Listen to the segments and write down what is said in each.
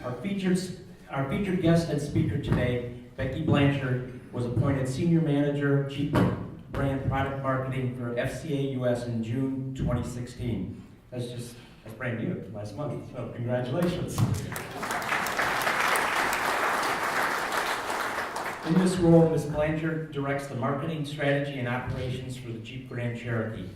Our featured guest and speaker today, Becky Blanchard, was appointed Senior Manager, Jeep Brand Product Marketing for FCA US in June 2016. That's brand new, last month, so congratulations. In this role, Ms. Blanchard directs the marketing strategy and operations for the Jeep Grand Cherokee.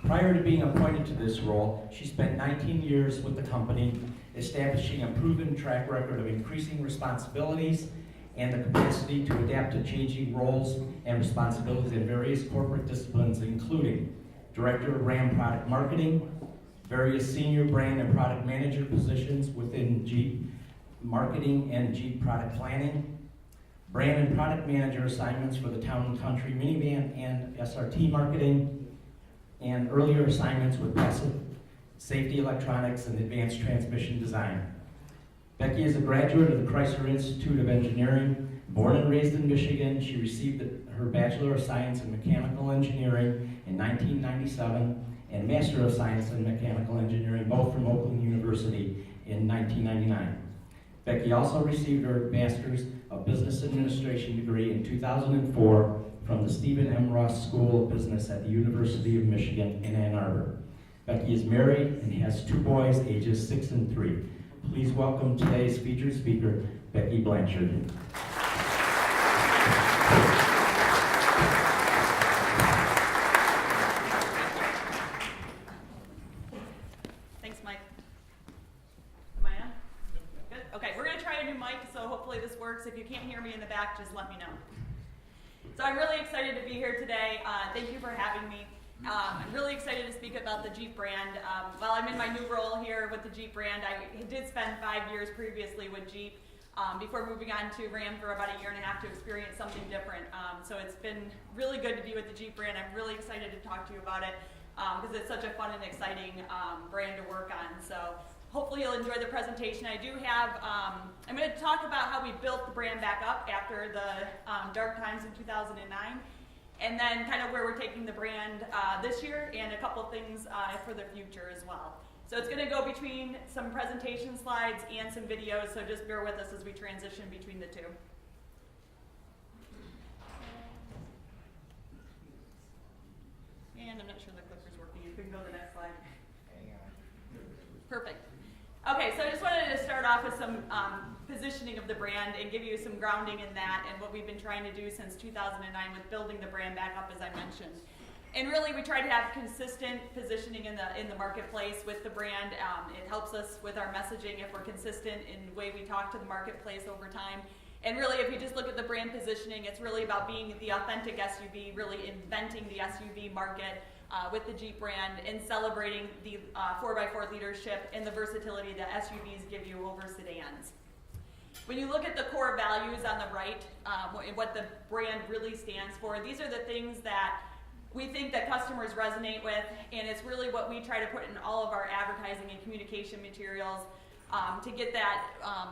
Prior to being appointed to this role, she spent 19 years with the company, establishing a proven track record of increasing responsibilities and the capacity to adapt to changing roles and responsibilities in various corporate disciplines, including Director of Ram Product Marketing, various senior brand and product manager positions within Jeep Marketing and Jeep Product Planning, brand and product manager assignments for the Town & Country minivan and SRT marketing, and earlier assignments with passive safety electronics and advanced transmission design. Becky is a graduate of the Chrysler Institute of Engineering. Born and raised in Michigan, she received her Bachelor of Science in Mechanical Engineering in 1997 and Master of Science in Mechanical Engineering, both from Oakland University in 1999. Becky also received her Master's of Business Administration degree in 2004 from the Stephen M. Ross School of Business at the University of Michigan in Ann Arbor. Becky is married and has 2 boys, ages 6 and 3. Please welcome today's featured speaker, Becky Blanchard. Thanks, Mike. Am I on? Good? Okay, we're going to try a new mic, so hopefully this works. If you can't hear me in the back, just let me know. So I'm really excited to be here today. Thank you for having me. I'm really excited to speak about the Jeep brand. While I'm in my new role here with the Jeep brand, I did spend 5 years previously with Jeep before moving on to Ram for about 1.5 years to experience something different. So it's been really good to be with the Jeep brand. I'm really excited to talk to you about it because it's such a fun and exciting brand to work on. So hopefully you'll enjoy the presentation. I do have, I'm going to talk about how we built the brand back up after the dark times in 2009. And then kind of where we're taking the brand this year and a couple things for the future as well. So it's going to go between some presentation slides and some videos, so just bear with us as we transition between the two. And I'm not sure the clicker's working. You can go to the next slide. Perfect. Okay, so I just wanted to start off with some positioning of the brand and give you some grounding in that and what we've been trying to do since 2009 with building the brand back up, as I mentioned. And really, we try to have consistent positioning in the marketplace with the brand. It helps us with our messaging if we're consistent in the way we talk to the marketplace over time. And really, if you just look at the brand positioning, it's really about being the authentic SUV, really inventing the SUV market with the Jeep brand and celebrating the 4x4 leadership and the versatility that SUVs give you over sedans. When you look at the core values on the right, what the brand really stands for, these are the things that we think that customers resonate with, and it's really what we try to put in all of our advertising and communication materials to get that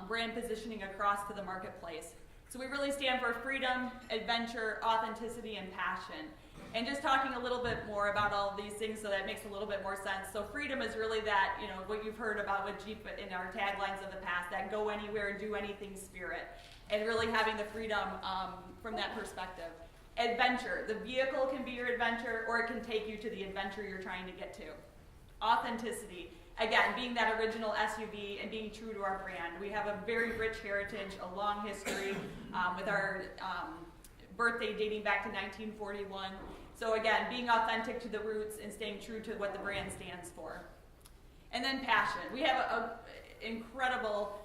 brand positioning across to the marketplace. So we really stand for freedom, adventure, authenticity, and passion. And just talking a little bit more about all of these things so that it makes a little bit more sense. So freedom is really that, what you've heard about with Jeep in our taglines of the past, that go anywhere, do anything spirit. And really having the freedom from that perspective. Adventure, the vehicle can be your adventure or it can take you to the adventure you're trying to get to. Authenticity, again, being that original SUV and being true to our brand. We have a very rich heritage, a long history with our birthday dating back to 1941. So again, being authentic to the roots and staying true to what the brand stands for. And then passion. We have an incredible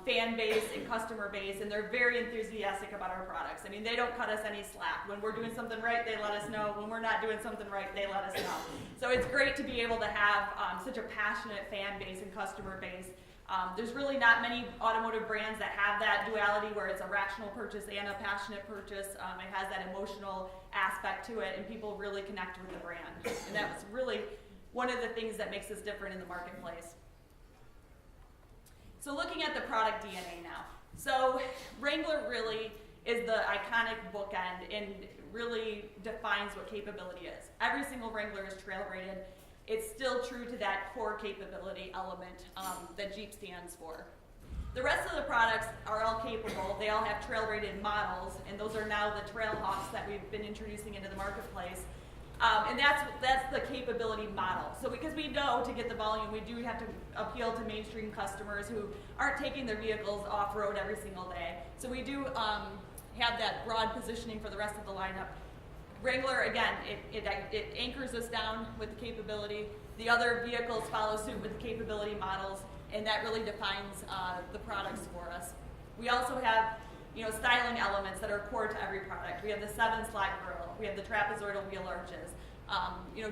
fan base and customer base, and they're very enthusiastic about our products. I mean, they don't cut us any slack. When we're doing something right, they let us know. When we're not doing something right, they let us know. So it's great to be able to have such a passionate fan base and customer base. There's really not many automotive brands that have that duality where it's a rational purchase and a passionate purchase. It has that emotional aspect to it, and people really connect with the brand. And that's really one of the things that makes us different in the marketplace. So looking at the product DNA now. So Wrangler really is the iconic bookend and really defines what capability is. Every single Wrangler is trail rated. It's still true to that core capability element that Jeep stands for. The rest of the products are all capable. They all have trail-rated models, and those are now the Trailhawks that we've been introducing into the marketplace. And that's the capability model. So because we know to get the volume, we do have to appeal to mainstream customers who aren't taking their vehicles off-road every single day. So we do have that broad positioning for the rest of the lineup. Wrangler, again, it anchors us down with the capability. The other vehicles follow suit with the capability models, and that really defines the products for us. We also have styling elements that are core to every product. We have the 7-slot grille. We have the trapezoidal wheel arches.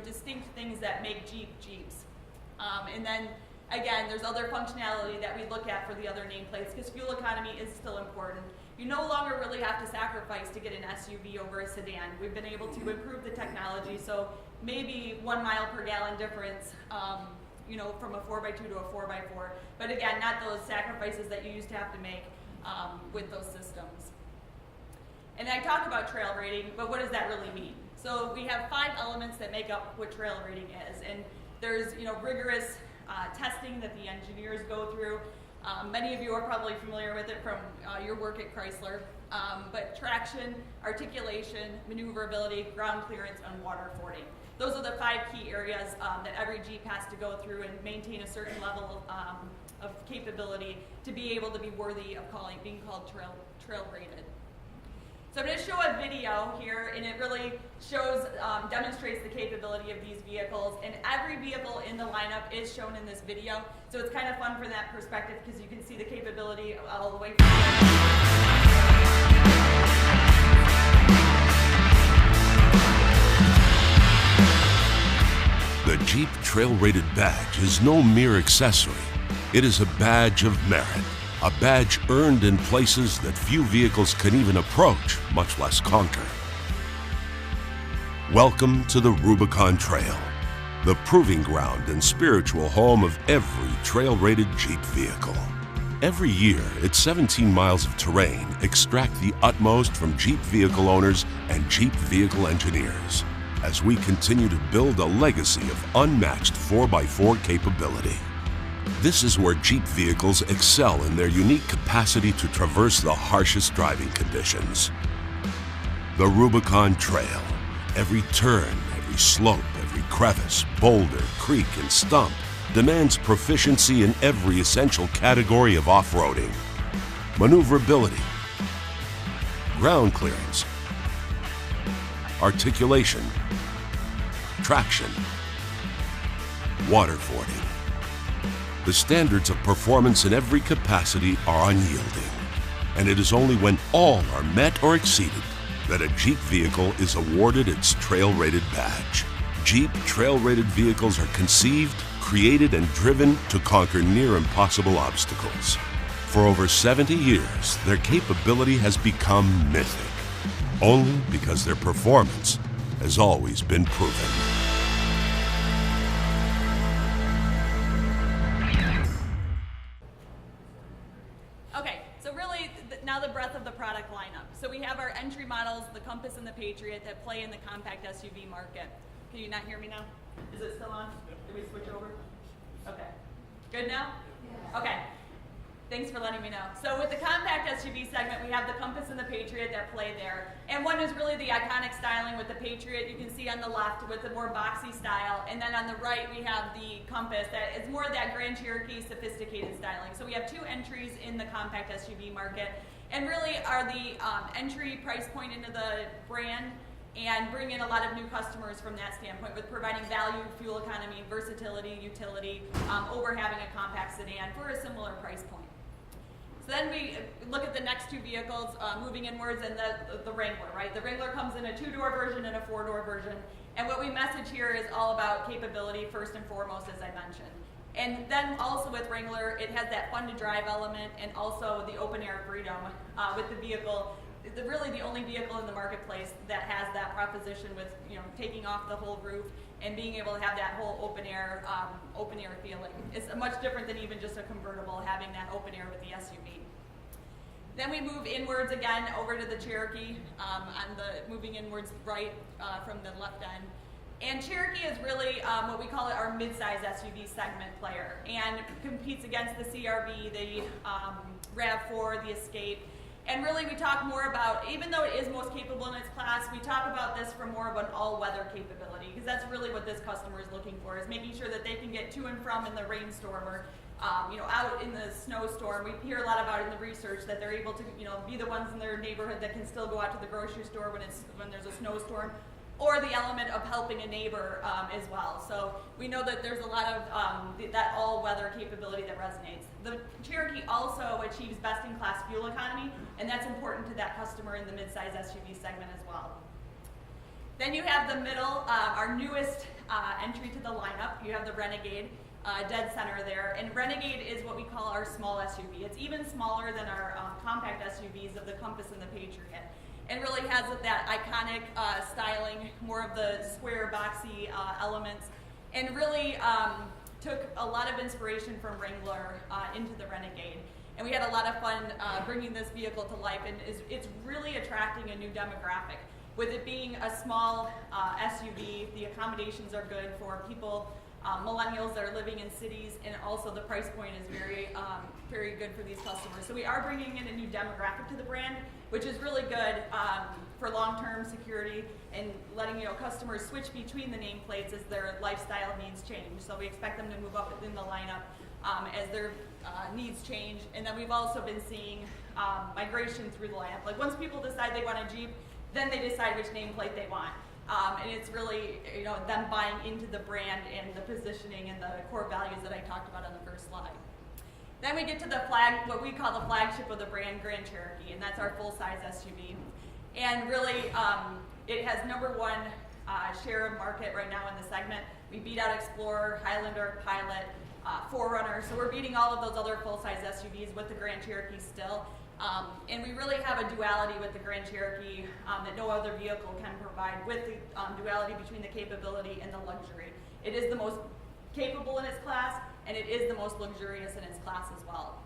Distinct things that make Jeeps. And then, again, there's other functionality that we look at for the other nameplates because fuel economy is still important. You no longer really have to sacrifice to get an SUV over a sedan. We've been able to improve the technology, so maybe 1 mile per gallon difference, from a 4x2 to a 4x4. But again, not those sacrifices that you used to have to make with those systems. And I talked about trail rating, but what does that really mean? So we have 5 elements that make up what trail rating is, and there's rigorous testing that the engineers go through. Many of you are probably familiar with it from your work at Chrysler, but traction, articulation, maneuverability, ground clearance, and water fording. Those are the 5 key areas that every Jeep has to go through and maintain a certain level of capability to be able to be worthy of being called trail rated. So I'm going to show a video here, and it really demonstrates the capability of these vehicles. And every vehicle in the lineup is shown in this video, so it's kind of fun from that perspective because you can see the capability all the way from The Jeep Trail Rated badge is no mere accessory. It is a badge of merit. A badge earned in places that few vehicles can even approach, much less conquer. Welcome to the Rubicon Trail, the proving ground and spiritual home of every trail-rated Jeep vehicle. Every year, its 17 miles of terrain extract the utmost from Jeep vehicle owners and Jeep vehicle engineers as we continue to build a legacy of unmatched 4x4 capability. This is where Jeep vehicles excel in their unique capacity to traverse the harshest driving conditions. The Rubicon Trail. Every turn, every slope, every crevice, boulder, creek, and stump demands proficiency in every essential category of off-roading. Maneuverability, ground clearance, articulation, traction, water fording. The standards of performance in every capacity are unyielding, and it is only when all are met or exceeded that a Jeep vehicle is awarded its trail-rated badge. Jeep trail-rated vehicles are conceived, created, and driven to conquer near-impossible obstacles. For over 70 years, their capability has become mythic, only because their performance has always been proven. Now the breadth of the product lineup. So we have our entry models, the Compass and the Patriot, that play in the compact SUV market. Can you not hear me now? Is it still on? Did we switch over? Okay. Good now? Yeah. Okay. Thanks for letting me know. So with the compact SUV segment, we have the Compass and the Patriot that play there. And one is really the iconic styling with the Patriot. You can see on the left with the more boxy style. And then on the right, we have the Compass that is more that Grand Cherokee sophisticated styling. So we have 2 entries in the compact SUV market and really are the entry price point into the brand and bring in a lot of new customers from that standpoint with providing value, fuel economy, versatility, utility over having a compact sedan for a similar price point. So then we look at the next 2 vehicles moving inwards, and the Wrangler, right? The Wrangler comes in a 2-door version and a 4-door version. And what we message here is all about capability first and foremost, as I mentioned. And then also with Wrangler, it has that fun to drive element and also the open air freedom with the vehicle. Really the only vehicle in the marketplace that has that proposition with taking off the whole roof and being able to have that whole open air feeling. It's much different than even just a convertible having that open air with the SUV. Then we move inwards again over to the Cherokee, moving inwards right from the left end. And Cherokee is really what we call it our mid-size SUV segment player, and competes against the CRV, the RAV4, the Escape. And really we talk more about, even though it is most capable in its class, we talk about this from more of an all-weather capability, because that's really what this customer is looking for, is making sure that they can get to and from in the rainstorm or out in the snowstorm. We hear a lot about in the research that they're able to be the ones in their neighborhood that can still go out to the grocery store when there's a snowstorm, or the element of helping a neighbor as well. So we know that there's a lot of that all-weather capability that resonates. The Cherokee also achieves best-in-class fuel economy, and that's important to that customer in the mid-size SUV segment as well. Then you have the middle, our newest entry to the lineup. You have the Renegade, dead center there. And Renegade is what we call our small SUV. It's even smaller than our compact SUVs of the Compass and the Patriot, and really has that iconic styling, more of the square boxy elements, and really took a lot of inspiration from Wrangler into the Renegade. And we had a lot of fun bringing this vehicle to life, and it's really attracting a new demographic. With it being a small SUV, the accommodations are good for people, millennials that are living in cities, and also the price point is very good for these customers. So we are bringing in a new demographic to the brand, which is really good for long-term security and letting customers switch between the nameplates as their lifestyle needs change. So we expect them to move up within the lineup as their needs change. And then we've also been seeing migration through the lineup. Like once people decide they want a Jeep, then they decide which nameplate they want. And it's really them buying into the brand and the positioning and the core values that I talked about on the first slide. Then we get to the what we call the flagship of the brand, Grand Cherokee, and that's our full-size SUV. And really, it has #1 share of market right now in the segment. We beat out Explorer, Highlander, Pilot, 4Runner, so we're beating all of those other full-size SUVs with the Grand Cherokee still. And we really have a duality with the Grand Cherokee that no other vehicle can provide, with the duality between the capability and the luxury. It is the most capable in its class, and it is the most luxurious in its class as well.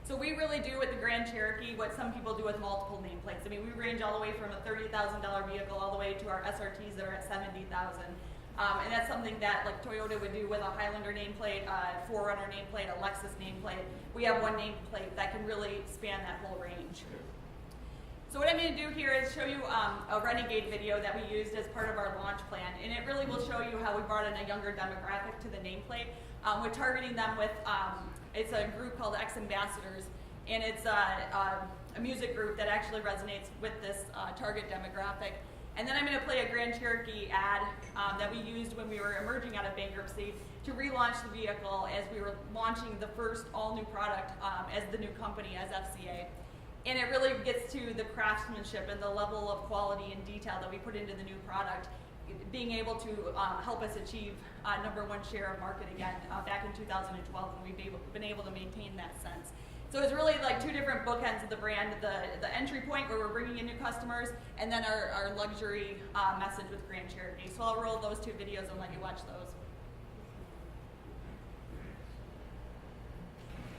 So we really do with the Grand Cherokee what some people do with multiple nameplates. I mean, we range all the way from a $30,000 vehicle all the way to our SRTs that are at $70,000. And that's something that like Toyota would do with a Highlander nameplate, a 4Runner nameplate, a Lexus nameplate. We have one nameplate that can really span that whole range. So what I'm going to do here is show you a Renegade video that we used as part of our launch plan, and it really will show you how we brought in a younger demographic to the nameplate. We're targeting them with, it's a group called X Ambassadors, and it's a music group that actually resonates with this target demographic. And then I'm going to play a Grand Cherokee ad that we used when we were emerging out of bankruptcy to relaunch the vehicle as we were launching the first all-new product as the new company, as FCA. And it really gets to the craftsmanship and the level of quality and detail that we put into the new product, being able to help us achieve #1 share of market again back in 2012, and we've been able to maintain that since. So it's really like two different bookends of the brand, the entry point where we're bringing in new customers, and then our luxury message with Grand Cherokee. So I'll roll those two videos and let you watch those.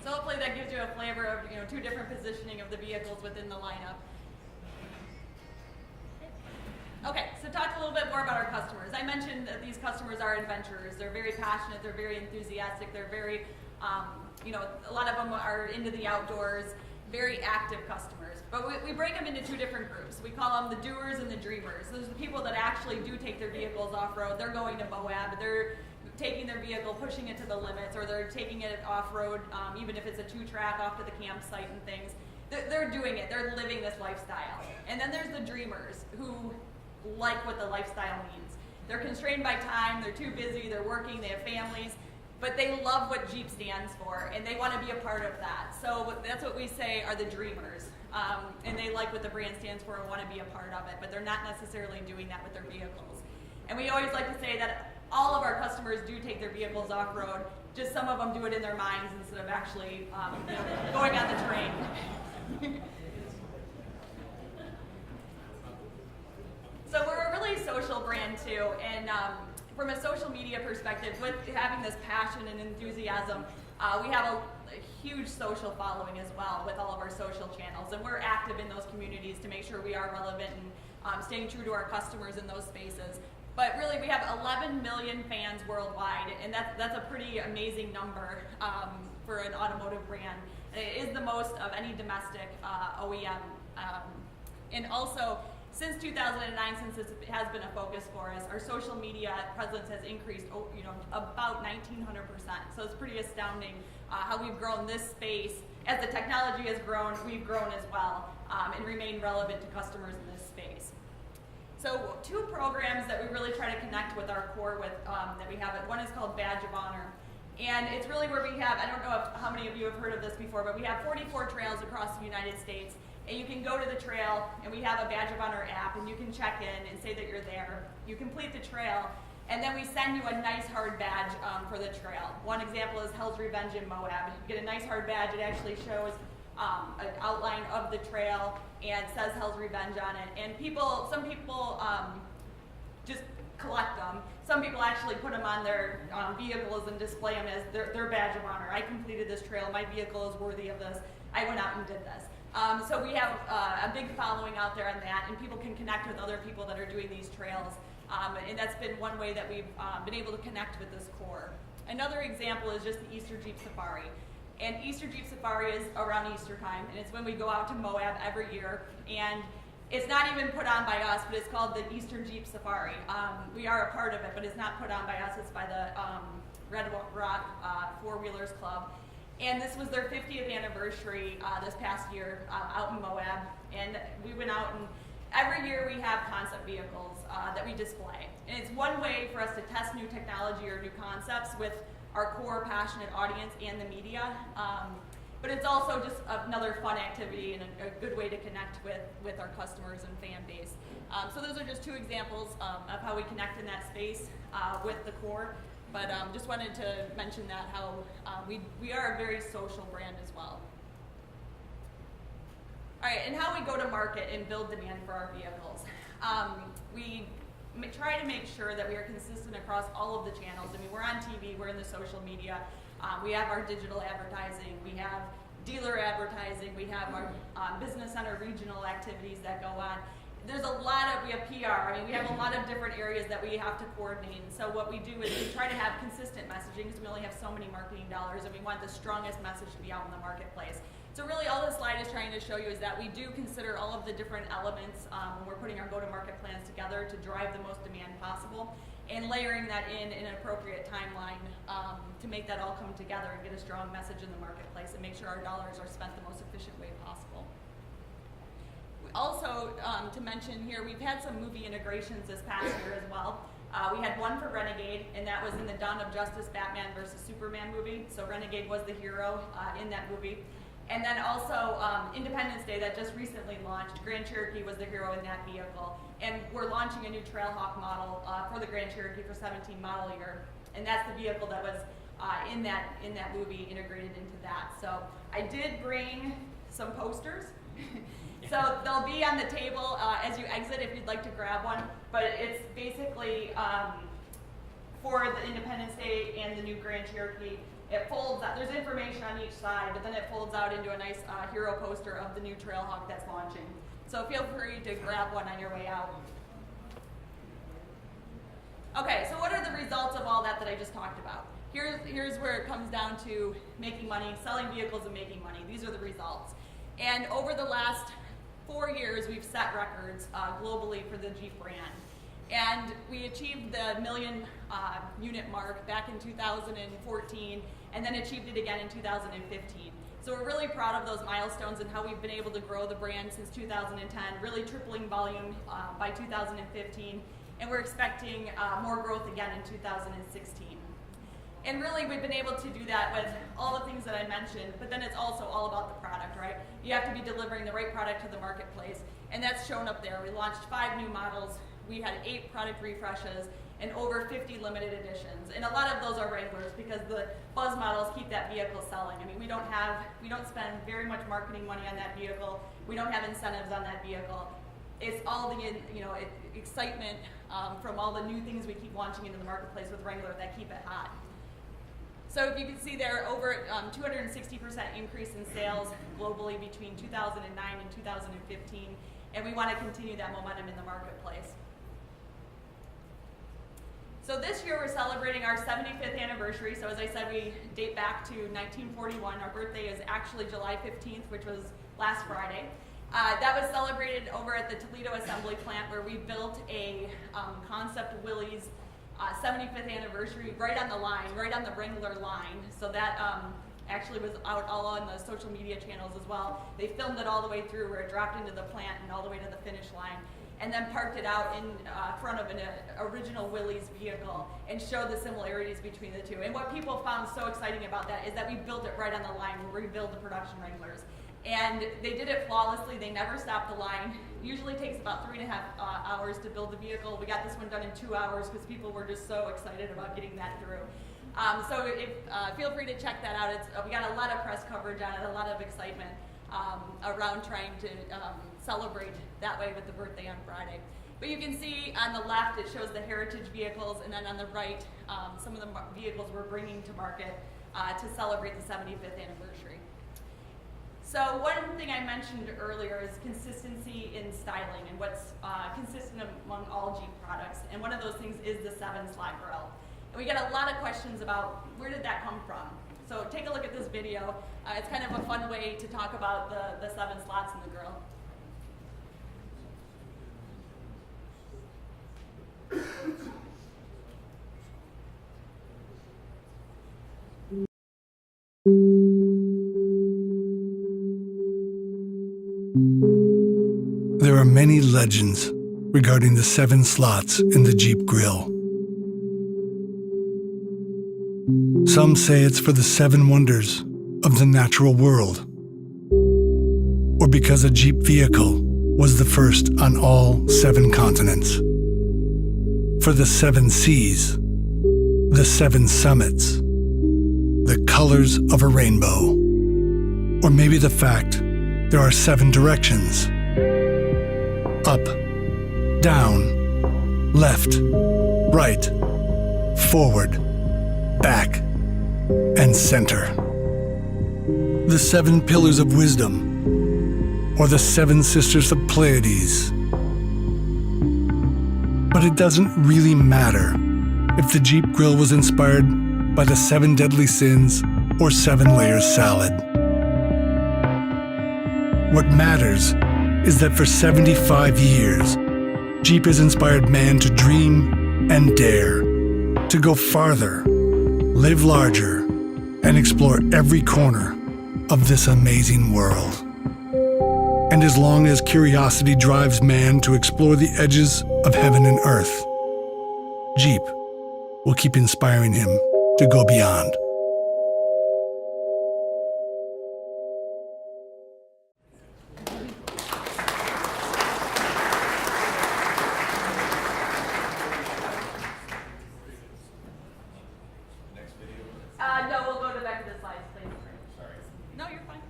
So hopefully that gives you a flavor of two different positioning of the vehicles within the lineup. Okay, so talk a little bit more about our customers. I mentioned that these customers are adventurers. They're very passionate. They're very enthusiastic. They're very, a lot of them are into the outdoors, very active customers. But we break them into two different groups. We call them the doers and the dreamers. Those are the people that actually do take their vehicles off-road. They're going to Moab. They're taking their vehicle, pushing it to the limits, or they're taking it off-road, even if it's a 2-track off to the campsite and things. They're doing it. They're living this lifestyle. And then there's the dreamers who like what the lifestyle means. They're constrained by time. They're too busy. They're working. They have families. But they love what Jeep stands for, and they want to be a part of that. So that's what we say are the dreamers. And they like what the brand stands for and want to be a part of it, but they're not necessarily doing that with their vehicles. And we always like to say that all of our customers do take their vehicles off-road, just some of them do it in their minds instead of actually going on the terrain. So we're a really social brand too, and from a social media perspective, with having this passion and enthusiasm, we have a huge social following as well with all of our social channels, and we're active in those communities to make sure we are relevant and staying true to our customers in those spaces. But really, we have 11 million fans worldwide, and that's a pretty amazing number for an automotive brand. And it is the most of any domestic OEM. And also, since 2009, since it has been a focus for us, our social media presence has increased, about 1,900%. So it's pretty astounding how we've grown this space. As the technology has grown, we've grown as well, and remain relevant to customers in this space. So 2 programs that we really try to connect with our core with that we have. One is called Badge of Honor. And it's really where we have, I don't know how many of you have heard of this before, but we have 44 trails across the United States. And you can go to the trail, and we have a Badge of Honor app, and you can check in and say that you're there. You complete the trail, and then we send you a nice hard badge for the trail. One example is Hell's Revenge in Moab. You get a nice hard badge. It actually shows an outline of the trail and says Hell's Revenge on it. And some people just collect them. Some people actually put them on their vehicles and display them as their badge of honor. I completed this trail. My vehicle is worthy of this. I went out and did this. So we have a big following out there on that, and people can connect with other people that are doing these trails. And that's been one way that we've been able to connect with this core. Another example is just the Easter Jeep Safari. And Easter Jeep Safari is around Easter time, and it's when we go out to Moab every year. And it's not even put on by us, but it's called the Easter Jeep Safari. We are a part of it, but it's not put on by us. It's by the Red Rock Four-Wheelers Club. And this was their 50th anniversary this past year out in Moab. And we went out, and every year we have concept vehicles that we display. And it's one way for us to test new technology or new concepts with our core passionate audience and the media. But it's also just another fun activity and a good way to connect with our customers and fan base. So those are just 2 examples of how we connect in that space with the core. But just wanted to mention that how we are a very social brand as well. All right, and how we go to market and build demand for our vehicles. We try to make sure that we are consistent across all of the channels. I mean, we're on TV, we're in the social media, we have our digital advertising, we have dealer advertising, we have our business center regional activities that go on. We have PR, I mean, we have a lot of different areas that we have to coordinate. And so what we do is we try to have consistent messaging because we only have so many marketing dollars, and we want the strongest message to be out in the marketplace. So really all this slide is trying to show you is that we do consider all of the different elements when we're putting our go-to-market plans together to drive the most demand possible, and layering that in an appropriate timeline to make that all come together and get a strong message in the marketplace and make sure our dollars are spent the most efficient way possible. Also, to mention here, we've had some movie integrations this past year as well. We had one for Renegade, and that was in the Dawn of Justice Batman versus Superman movie. So Renegade was the hero in that movie. And then also Independence Day that just recently launched, Grand Cherokee was the hero in that vehicle. And we're launching a new Trailhawk model for the Grand Cherokee for 17 model year. And that's the vehicle that was in that movie integrated into that. So I did bring some posters. So they'll be on the table as you exit if you'd like to grab one. But it's basically for the Independence Day and the new Grand Cherokee. It folds out. There's information on each side, but then it folds out into a nice hero poster of the new Trailhawk that's launching. So feel free to grab one on your way out. Okay, so what are the results of all that I just talked about? Here's where it comes down to making money, selling vehicles and making money. These are the results. And over the last 4 years, we've set records globally for the Jeep brand. And we achieved the million unit mark back in 2014, and then achieved it again in 2015. So we're really proud of those milestones and how we've been able to grow the brand since 2010, really tripling volume by 2015, and we're expecting more growth again in 2016. And really, we've been able to do that with all the things that I mentioned, but then it's also all about the product, right? You have to be delivering the right product to the marketplace, and that's shown up there. We launched 5 new models. We had 8 product refreshes and over 50 limited editions. And a lot of those are Wranglers because the Buzz models keep that vehicle selling. I mean, we don't spend very much marketing money on that vehicle. We don't have incentives on that vehicle. It's all the excitement from all the new things we keep launching into the marketplace with Wrangler that keep it hot. So if you can see there, over 260% increase in sales globally between 2009 and 2015, and we want to continue that momentum in the marketplace. So this year we're celebrating our 75th anniversary. So as I said, we date back to 1941. Our birthday is actually July 15th, which was last Friday. That was celebrated over at the Toledo Assembly Plant, where we built a concept Willys 75th anniversary right on the line, right on the Wrangler line. So that actually was out all on the social media channels as well. They filmed it all the way through where it dropped into the plant and all the way to the finish line, and then parked it out in front of an original Willys vehicle and showed the similarities between the two. And what people found so exciting about that is that we built it right on the line where we build the production Wranglers. And they did it flawlessly. They never stopped the line. Usually takes about 3.5 hours to build the vehicle. We got this one done in 2 hours because people were just so excited about getting that through. So feel free to check that out. We got a lot of press coverage on it, a lot of excitement around trying to celebrate that way with the birthday on Friday. But you can see on the left it shows the heritage vehicles, and then on the right some of the vehicles we're bringing to market to celebrate the 75th anniversary. So one thing I mentioned earlier is consistency in styling and what's consistent among all Jeep products. And one of those things is the 7-slot grill. And we get a lot of questions about where did that come from? So take a look at this video. It's kind of a fun way to talk about the 7 slots in the grill. There are many legends regarding the 7 slots in the Jeep grill. Some say it's for the 7 wonders of the natural world, or because a Jeep vehicle was the first on all 7 continents. For the 7 seas, the 7 summits, the colors of a rainbow, or maybe the fact there are 7 directions: up, down, left, right, forward, back, and center. The 7 pillars of wisdom, or the 7 sisters of Pleiades. But it doesn't really matter if the Jeep grill was inspired by the 7 deadly sins or 7-layer salad. What matters is that for 75 years, Jeep has inspired man to dream and dare, to go farther, live larger, and explore every corner of this amazing world. And as long as curiosity drives man to explore the edges of heaven and earth, Jeep will keep inspiring him to go beyond. No, we'll go back to the slides, please. Sorry. No, you're fine.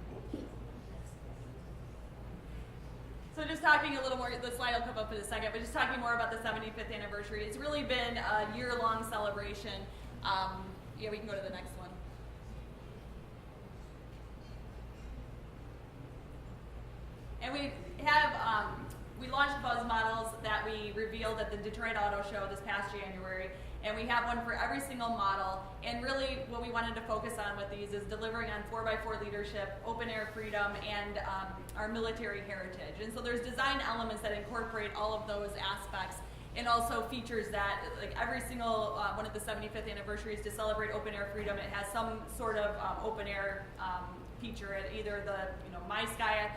So just talking a little more, the slide will come up in a second, but just talking more about the 75th anniversary. It's really been a year-long celebration. Yeah, we can go to the next one. And we have, we launched Buzz models that we revealed at the Detroit Auto Show this past January. And we have one for every single model. And really what we wanted to focus on with these is delivering on 4x4 leadership, open air freedom, and our military heritage. And so there's design elements that incorporate all of those aspects, and also features that, like every single one of the 75th anniversaries to celebrate open air freedom, it has some sort of open air feature, either the My Sky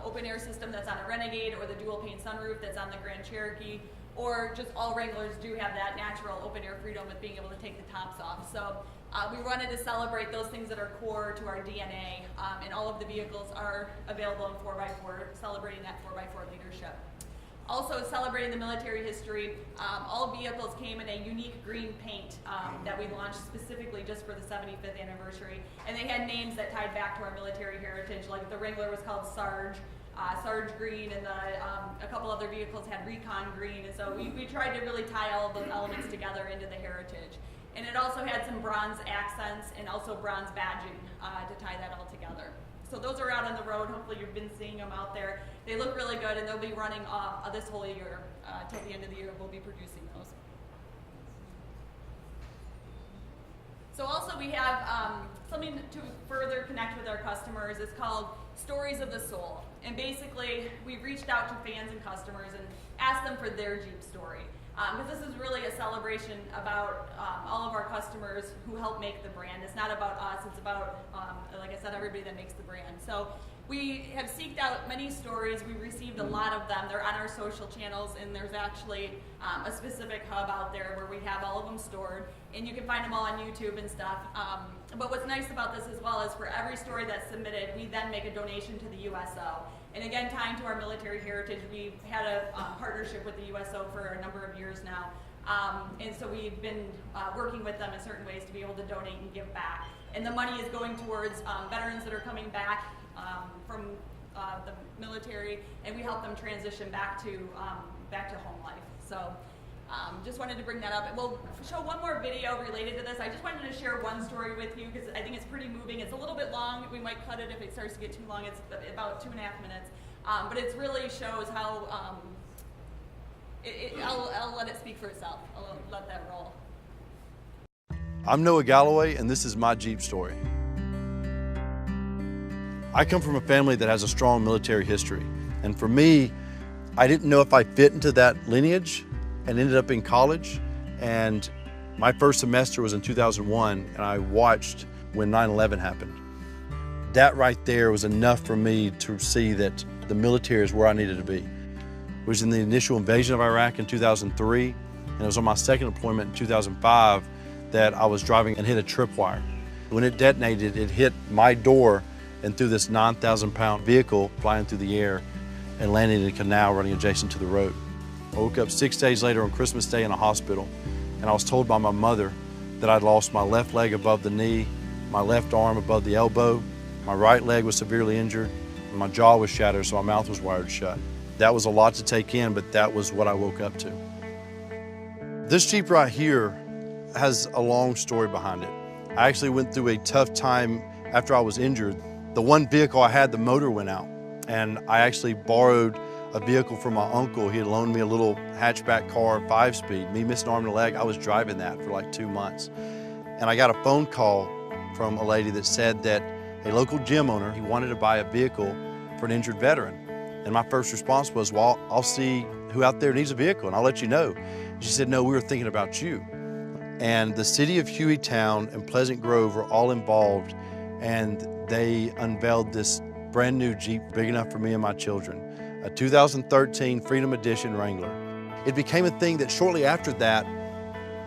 open air system that's on a Renegade, or the dual pane sunroof that's on the Grand Cherokee, or just all Wranglers do have that natural open air freedom with being able to take the tops off. So we wanted to celebrate those things that are core to our DNA, and all of the vehicles are available in 4x4, celebrating that 4x4 leadership. Also celebrating the military history, all vehicles came in a unique green paint that we launched specifically just for the 75th anniversary. And they had names that tied back to our military heritage, like the Wrangler was called Sarge Green, and a couple other vehicles had Recon Green. And so we tried to really tie all of those elements together into the heritage. And it also had some bronze accents and also bronze badging to tie that all together. So those are out on the road. Hopefully you've been seeing them out there. They look really good, and they'll be running this whole year. Till the end of the year, we'll be producing those. So also we have something to further connect with our customers. It's called Stories of the Soul. And basically, we've reached out to fans and customers and asked them for their Jeep story. Because this is really a celebration about all of our customers who help make the brand. It's not about us, it's about, like I said, everybody that makes the brand. So we have seeked out many stories. We've received a lot of them. They're on our social channels, and there's actually a specific hub out there where we have all of them stored, and you can find them all on YouTube and stuff. But what's nice about this as well is for every story that's submitted, we then make a donation to the USO. And again, tying to our military heritage, we've had a partnership with the USO for a number of years now. And so we've been working with them in certain ways to be able to donate and give back. And the money is going towards veterans that are coming back from the military, and we help them transition back to home life. So just wanted to bring that up. We'll show one more video related to this. I just wanted to share one story with you because I think it's pretty moving. It's a little bit long. We might cut it if it starts to get too long. It's about 2.5 minutes. But it really shows how, I'll let it speak for itself. I'll let that roll. I'm Noah Galloway, and this is my Jeep story. I come from a family that has a strong military history. And for me, I didn't know if I fit into that lineage and ended up in college. And my first semester was in 2001, and I watched when 9/11 happened. That right there was enough for me to see that the military is where I needed to be. It was in the initial invasion of Iraq in 2003, and it was on my second deployment in 2005 that I was driving and hit a tripwire. When it detonated, it hit my door and through this 9,000-pound vehicle flying through the air and landed in a canal running adjacent to the road. I woke up 6 days later on Christmas Day in a hospital, and I was told by my mother that I'd lost my left leg above the knee, my left arm above the elbow, my right leg was severely injured, and my jaw was shattered, so my mouth was wired shut. That was a lot to take in, but that was what I woke up to. This Jeep right here has a long story behind it. I actually went through a tough time after I was injured. The one vehicle I had, the motor went out, and I actually borrowed a vehicle from my uncle. He had loaned me a little hatchback car, 5-speed. Me missing an arm and a leg, I was driving that for like 2 months. And I got a phone call from a lady that said that a local gym owner, he wanted to buy a vehicle for an injured veteran. And my first response was, well, I'll see who out there needs a vehicle and I'll let you know. She said, no, we were thinking about you. And the city of Hueytown and Pleasant Grove were all involved, and they unveiled this brand new Jeep big enough for me and my children, a 2013 Freedom Edition Wrangler. It became a thing that shortly after that,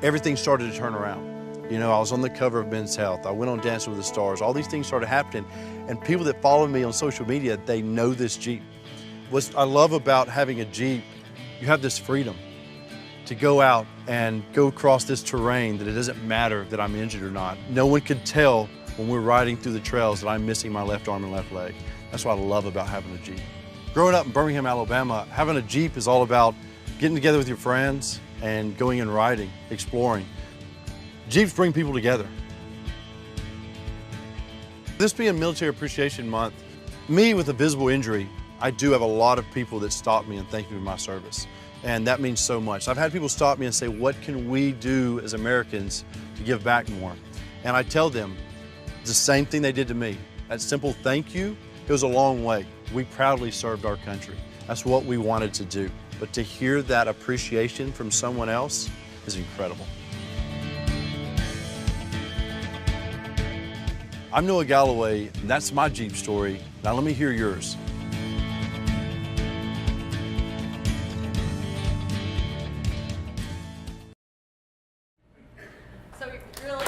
everything started to turn around. You know, I was on the cover of Men's Health. I went on Dancing with the Stars. All these things started happening, and people that follow me on social media, they know this Jeep. What I love about having a Jeep, you have this freedom to go out and go across this terrain that it doesn't matter that I'm injured or not. No one could tell when we're riding through the trails that I'm missing my left arm and left leg. That's what I love about having a Jeep. Growing up in Birmingham, Alabama, having a Jeep is all about getting together with your friends and going and riding, exploring. Jeeps bring people together. This being Military Appreciation Month, me with a visible injury, I do have a lot of people that stop me and thank me for my service. And that means so much. I've had people stop me and say, what can we do as Americans to give back more? And I tell them the same thing they did to me. That simple thank you goes a long way. We proudly served our country. That's what we wanted to do. But to hear that appreciation from someone else is incredible. I'm Noah Galloway, and that's my Jeep story. Now let me hear yours. So really,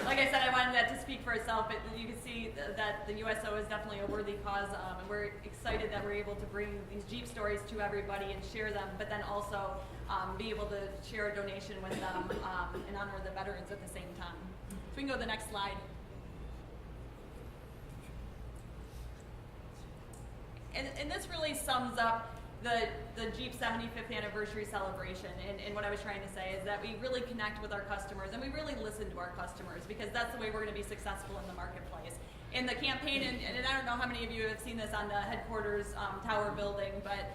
like I said, I wanted that to speak for itself, but you can see that the USO is definitely a worthy cause, and we're excited that we're able to bring these Jeep stories to everybody and share them, but then also be able to share a donation with them and honor the veterans at the same time. So we can go to the next slide. And this really sums up the Jeep 75th anniversary celebration, and what I was trying to say is that we really connect with our customers and we really listen to our customers, because that's the way we're going to be successful in the marketplace. In the campaign, and I don't know how many of you have seen this on the headquarters tower building, but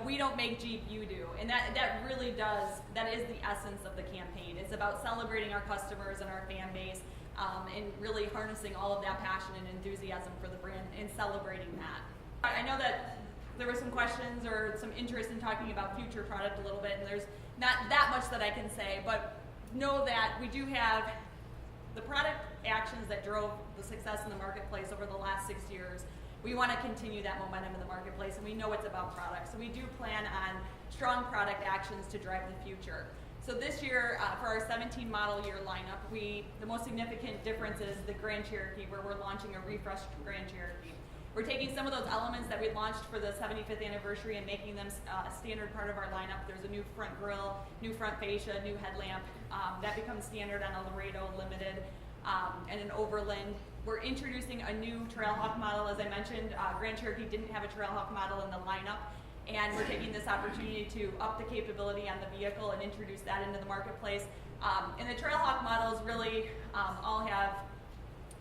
We don't make Jeep, you do. And that is the essence of the campaign. It's about celebrating our customers and our fan base, and really harnessing all of that passion and enthusiasm for the brand and celebrating that. I know that there were some questions or some interest in talking about future product a little bit, and there's not that much that I can say, but know that we do have the product actions that drove the success in the marketplace over the last 6 years. We want to continue that momentum in the marketplace, and we know it's about products. So we do plan on strong product actions to drive the future. So this year, for our 17 model year lineup, the most significant difference is the Grand Cherokee, where we're launching a refreshed Grand Cherokee. We're taking some of those elements that we launched for the 75th anniversary and making them a standard part of our lineup. There's a new front grille, new front fascia, new headlamp. That becomes standard on a Laredo Limited and an Overland. We're introducing a new Trailhawk model. As I mentioned, Grand Cherokee didn't have a Trailhawk model in the lineup, and we're taking this opportunity to up the capability on the vehicle and introduce that into the marketplace. And the Trailhawk models really all have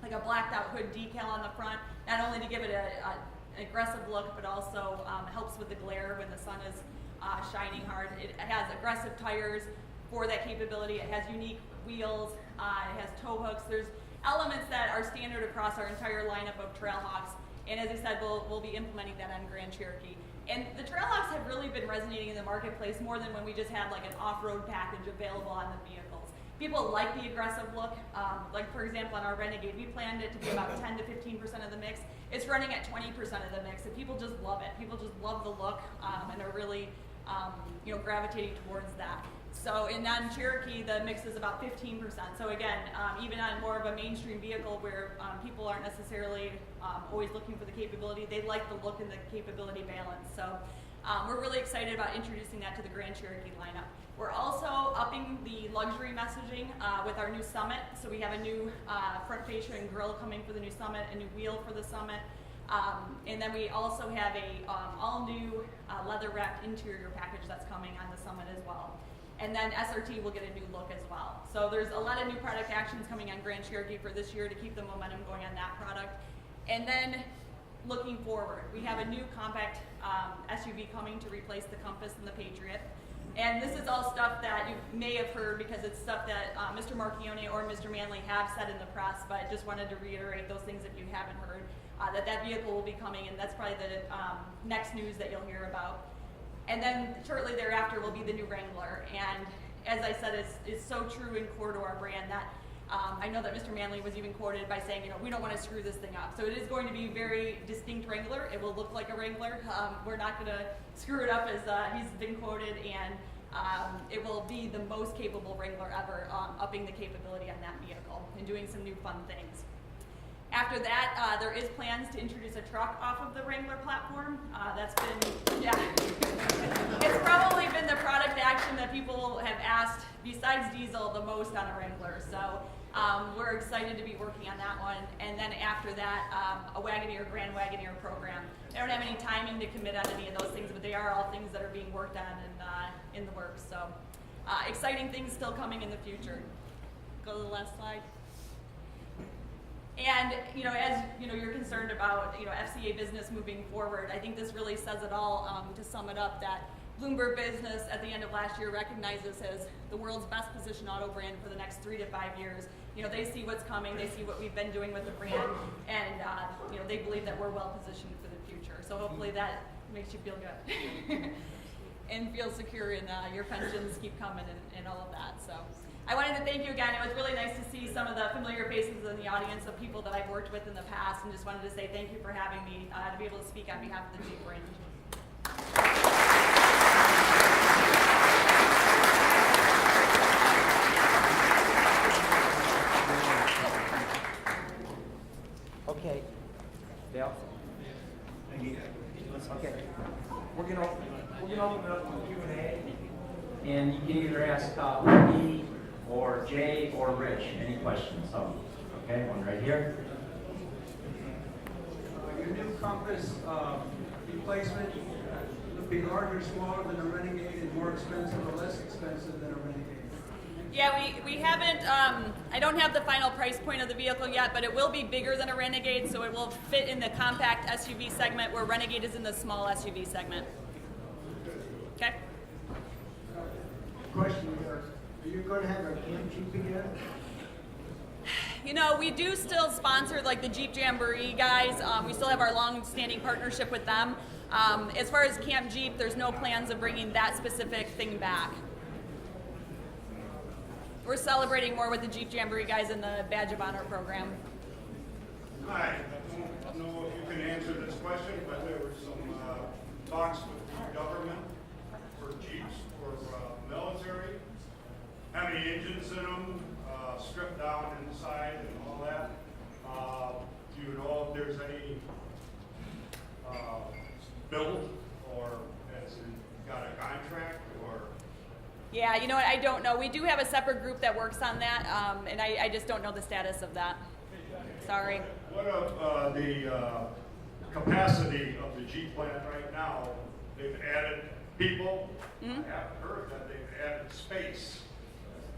like a blacked out hood decal on the front, not only to give it an aggressive look, but also helps with the glare when the sun is shining hard. It has aggressive tires for that capability. It has unique wheels. It has tow hooks. There's elements that are standard across our entire lineup of Trailhawks. And as I said, we'll be implementing that on Grand Cherokee. And the Trailhawks have really been resonating in the marketplace more than when we just had like an off-road package available on the vehicles. People like the aggressive look. Like for example, on our Renegade, we planned it to be about 10 to 15% of the mix. It's running at 20% of the mix, and people just love it. People just love the look and are really gravitating towards that. So in non-Cherokee, the mix is about 15%. So again, even on more of a mainstream vehicle where people aren't necessarily always looking for the capability, they like the look and the capability balance. So we're really excited about introducing that to the Grand Cherokee lineup. We're also upping the luxury messaging with our new Summit. So we have a new front fascia and grille coming for the new Summit, a new wheel for the Summit. And then we also have a all-new leather-wrapped interior package that's coming on the Summit as well. And then SRT will get a new look as well. So there's a lot of new product actions coming on Grand Cherokee for this year to keep the momentum going on that product. And then looking forward, we have a new compact SUV coming to replace the Compass and the Patriot. And this is all stuff that you may have heard because it's stuff that Mr. Marchione or Mr. Manley have said in the press, but I just wanted to reiterate those things if you haven't heard, that vehicle will be coming, and that's probably the next news that you'll hear about. And then shortly thereafter will be the new Wrangler. And as I said, it's so true and core to our brand that I know that Mr. Manley was even quoted by saying, we don't want to screw this thing up. So it is going to be very distinct Wrangler. It will look like a Wrangler. We're not going to screw it up as he's been quoted, and it will be the most capable Wrangler ever, upping the capability on that vehicle and doing some new fun things. After that, there is plans to introduce a truck off of the Wrangler platform. That's been, it's probably been the product action that people have asked, besides diesel, the most on a Wrangler. So we're excited to be working on that one. And then after that, a Wagoneer, Grand Wagoneer program. I don't have any timing to commit on any of those things, but they are all things that are being worked on and in the works. So exciting things still coming in the future. Go to the last slide. And as you're concerned about FCA business moving forward, I think this really says it all. To sum it up, that Bloomberg Business at the end of last year recognized us as the world's best positioned auto brand for the next 3 to 5 years. They see what's coming, they see what we've been doing with the brand, and they believe that we're well positioned for the future. So hopefully that makes you feel good and feel secure in your pensions keep coming and all of that. So I wanted to thank you again. It was really nice to see some of the familiar faces in the audience of people that I've worked with in the past, and just wanted to say thank you for having me to be able to speak on behalf of the Jeep brand. Okay. Dale? Okay. We're gonna open it up to Q&A, and you can either ask me or Jay or Rich any questions. So, okay, one right here. Your new Compass replacement would be larger, smaller than a Renegade, and more expensive or less expensive than a Renegade? Yeah, we haven't, I don't have the final price point of the vehicle yet, but it will be bigger than a Renegade, so it will fit in the compact SUV segment where Renegade is in the small SUV segment. Question here, are you going to have a camp Jeep again? You know, we do still sponsor like the Jeep Jamboree guys. We still have our long-standing partnership with them. As far as Camp Jeep, there's no plans of bringing that specific thing back. We're celebrating more with the Jeep Jamboree guys in the Badge of Honor program. Hi, I don't know if you can answer this question, but there were some talks with the government for Jeeps for military, having engines in them, stripped down inside and all that. Do you know if there's any build or has it got a contract or? Yeah, you know what, I don't know. We do have a separate group that works on that, and I just don't know the status of that. Sorry. What of the capacity of the Jeep plant right now? They've added people. I haven't heard that they've added space,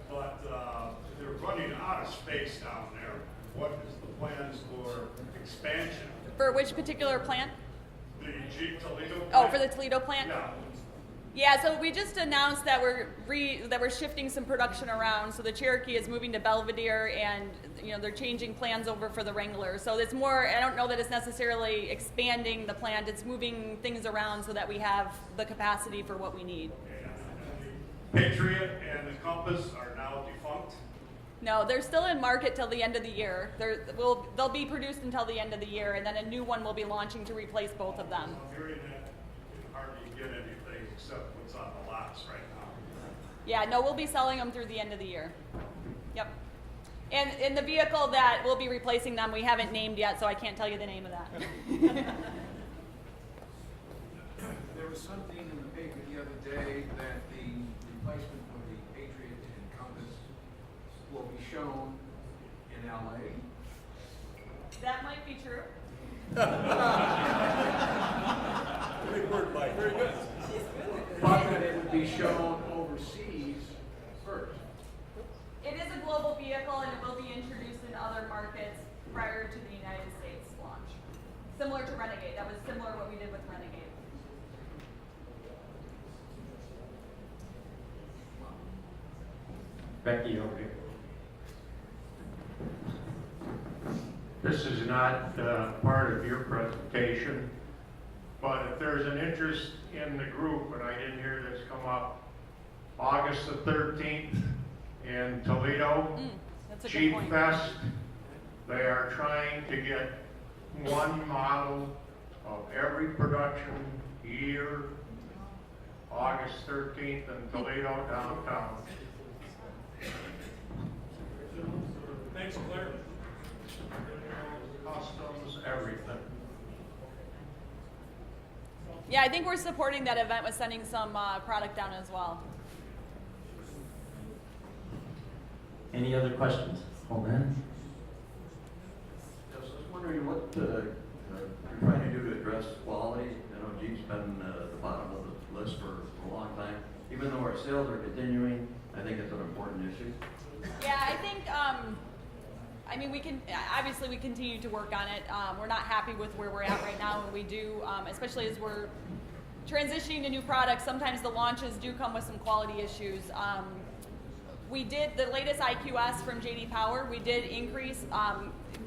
but they're running out of space down there. What is the plans for expansion? For which particular plant? The Jeep Toledo plant? Oh, for the Toledo plant? Yeah. Yeah, so we just announced that we're shifting some production around. So the Cherokee is moving to Belvedere, and you know they're changing plans over for the Wrangler. So it's more. I don't know that it's necessarily expanding the plant. It's moving things around so that we have the capacity for what we need. And the Patriot and the Compass are now defunct. No, they're still in market till the end of the year. They'll be produced until the end of the year, and then a new one will be launching to replace both of them. I'm hearing that you can hardly get anything except what's on the lots right now. Yeah, no, we'll be selling them through the end of the year. Yep. And in the vehicle that will be replacing them, we haven't named yet, so I can't tell you the name of that. There was something in the paper the other day that the replacement for the Patriot and Compass will be shown in LA. That might be true. Good word, Mike. Very good. But that it would be shown overseas first. It is a global vehicle, and it will be introduced in other markets prior to the United States launch. Similar to Renegade. That was similar to what we did with Renegade. Becky over here. This is not part of your presentation, but if there's an interest in the group, and I didn't hear this come up, August the 13th in Toledo, That's a good Jeep point. Fest, they are trying to get one model of every production year, August 13th in Toledo downtown. Thanks, Claire. Customs, everything. Yeah, I think we're supporting that event with sending some product down as well. Any other questions? Hold on. I was wondering what you're trying to do to address quality. I know Jeep's been at the bottom of the list for a long time. Even though our sales are continuing, I think it's an important issue. Yeah, I think, I mean, we continue to work on it. We're not happy with where we're at right now, and we do, especially as we're transitioning to new products, sometimes the launches do come with some quality issues. We did the latest IQS from JD Power. We did increase.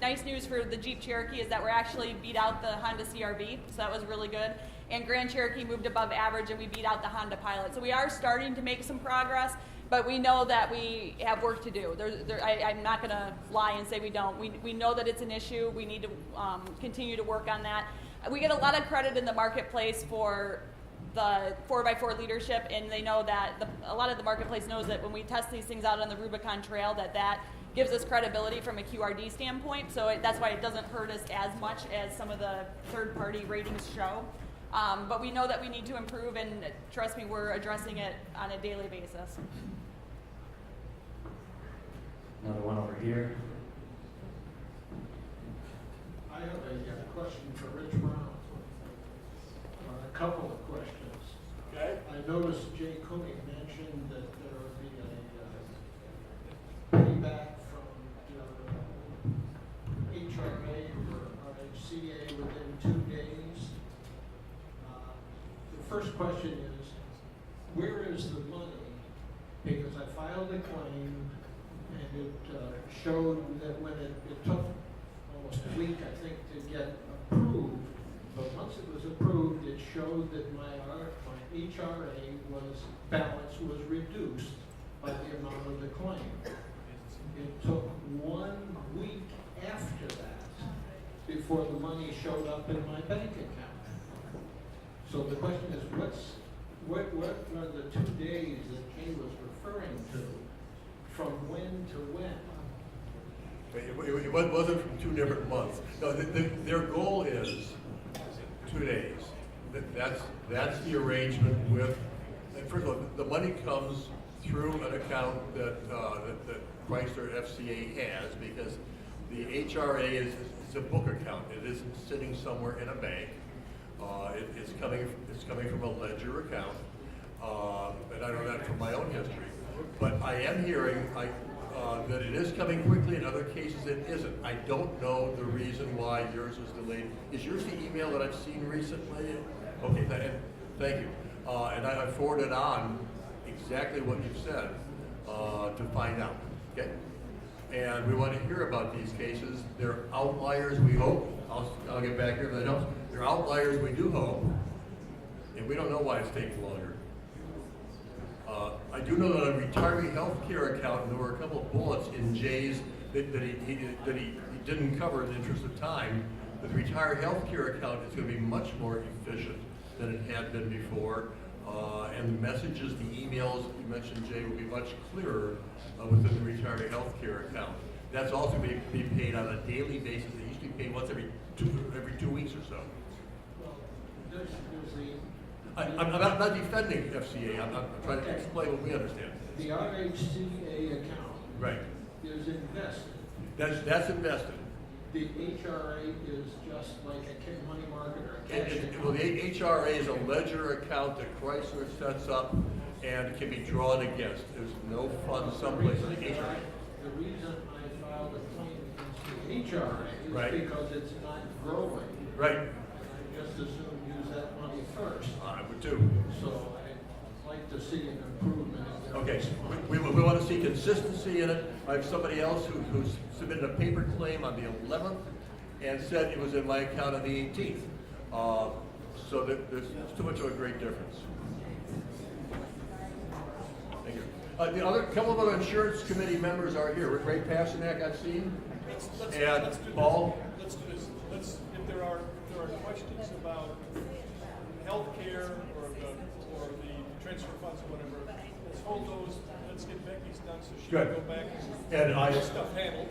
Nice news for the Jeep Cherokee is that we're actually beat out the Honda CR-V, so that was really good. And Grand Cherokee moved above average, and we beat out the Honda Pilot. So we are starting to make some progress, but we know that we have work to do. I'm not going to lie and say we don't. We know that it's an issue. We need to continue to work on that. We get a lot of credit in the marketplace for the 4x4 leadership, and they know that a lot of the marketplace knows that when we test these things out on the Rubicon Trail, that gives us credibility from a QRD standpoint. So that's why it doesn't hurt us as much as some of the third-party ratings show. But we know that we need to improve, and trust me, we're addressing it on a daily basis. Another one over here. I have a question for Rich Brown. A couple of questions. Okay. I noticed Jay Cooney mentioned that there would be a payback from HRA or RHCA within 2 days. The first question is, where is the money filed a claim, and it showed that when it took almost a week, I think, to get approved, but once it was approved, it showed that my HRA balance was reduced by the amount of the claim. It took 1 week after that before the money showed up in my bank account. So the question is, what are the 2 days that Kay was referring to, from when to when? It wasn't from 2 different months. No, their goal is 2 days. That's the arrangement with. First of all, the money comes through an account that Chrysler FCA has, because the HRA is a book account. It isn't sitting somewhere in a bank. It's coming from a ledger account, and I know that from my own history. But I am hearing that it is coming quickly. In other cases, it isn't. I don't know the reason why yours was delayed. Is yours the email that I've seen recently? Okay, thank you. And I forwarded on exactly what you've said to find out. Okay. And we want to hear about these cases. They're outliers, we hope. I'll get back here, but I don't. They're outliers, we do hope. And we don't know why it's taking longer. I do know that on a retiree health care account, there were a couple of bullets in Jay's that he didn't cover in the interest of time. The retiree health care account is going to be much more efficient than it had been before. And the messages, the emails you mentioned, Jay, will be much clearer within the retiree health care account. That's also going to be paid on a daily basis. It used to be paid once every 2 weeks or so. Well, there's the... I'm not defending FCA. I'm trying to explain what we understand. The RHCA account, right, is invested. That's invested. The HRA is just like a money market or a cash account. Well, the HRA is a ledger account that Chrysler sets up and can be drawn against. There's no fund someplace in the HRA. The reason I filed a claim against the HRA is right, because it's not growing. Right. I just as soon use that money first. I would too. So I'd like to see an improvement in that. Okay, we want to see consistency in it. I have somebody else who submitted a paper claim on the 11th and said it was in my account on the 18th. So there's too much of a great difference. Thank you. The other couple of other insurance committee members are here. Ray Pasternak, I've seen, and Paul. Let's do this. If there are questions about health care or the transfer funds or whatever, let's hold those. Let's get Becky's done so she can go back and get stuff handled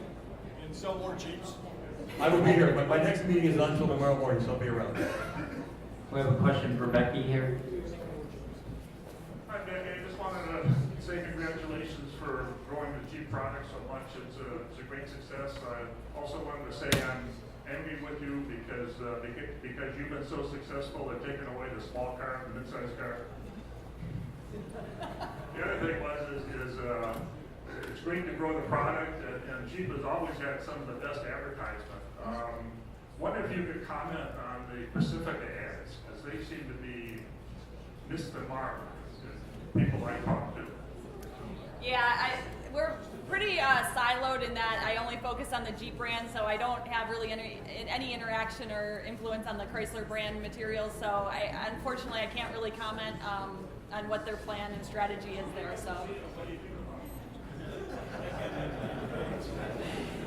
and sell more Jeeps. I will be here. My next meeting is not until tomorrow morning, so I'll be around. We have a question for Becky here. Hi, Becky. I just wanted to say congratulations for growing the Jeep product so much. It's a great success. I also wanted to say I'm envied with you because you've been so successful at taking away the small car and the mid-sized car. The other thing is it's great to grow the product, and Jeep has always had some of the best advertisement. Wonder if you could comment on the Pacifica ads, because they seem to be missed the mark. People I talk to. Yeah, we're pretty siloed in that I only focus on the Jeep brand, so I don't have really any interaction or influence on the Chrysler brand materials. So unfortunately, I can't really comment on what their plan and strategy is there. So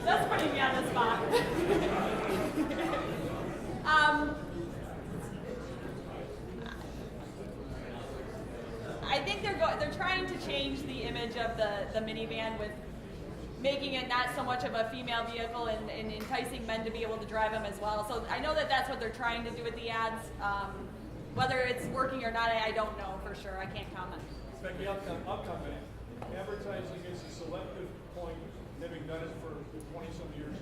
that's putting me on the spot. I think they're trying to change the image of the minivan with making it not so much of a female vehicle and enticing men to be able to drive them as well. So I know that that's what they're trying to do with the ads. Whether it's working or not, I don't know for sure. I can't comment. Becky, I'll comment. Advertising is a selective point, having done it for 20-some years.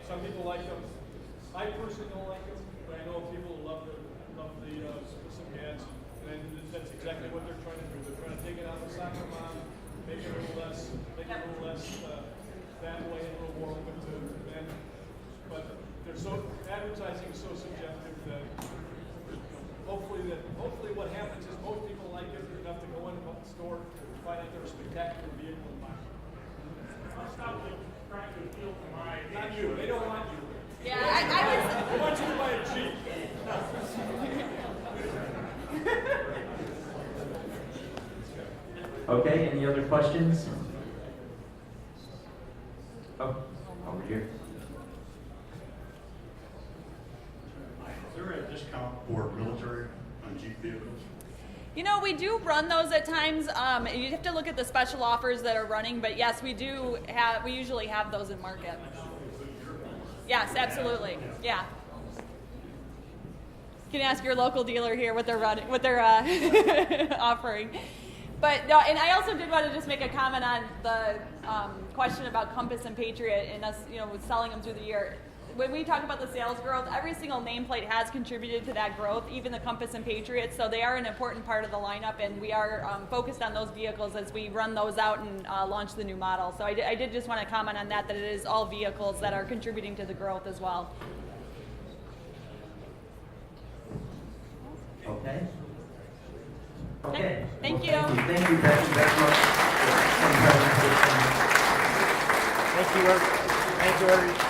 Some people like them. I personally don't like them, but I know people who love the specific ads. And that's exactly what they're trying to do. They're trying to take it out of the soccer mom, make it a little less that way, and a little more open to men. But advertising is so subjective that hopefully what happens is most people like it enough to go into the store, find a like they're a spectacular vehicle in my. I'll stop trying to appeal to my. Not you, they don't want you. Yeah, I They want you to buy a Jeep. Okay, any other questions? Oh, over here. Is there a discount for military on Jeep vehicles? You know, we do run those at times. You have to look at the special offers that are running, but yes, we usually have those in market. Yes, absolutely. Yeah. You can ask your local dealer here what they're running, what they're offering. But no, and I also did want to just make a comment on the question about Compass and Patriot and us, selling them through the year. When we talk about the sales growth, every single nameplate has contributed to that growth, even the Compass and Patriot. So they are an important part of the lineup, and we are focused on those vehicles as we run those out and launch the new model. So I did just want to comment on that it is all vehicles that are contributing to the growth as well. Okay. Okay. Thank you. Thank you, Becky, very much. Thank you, Eric. Thank you, Eric.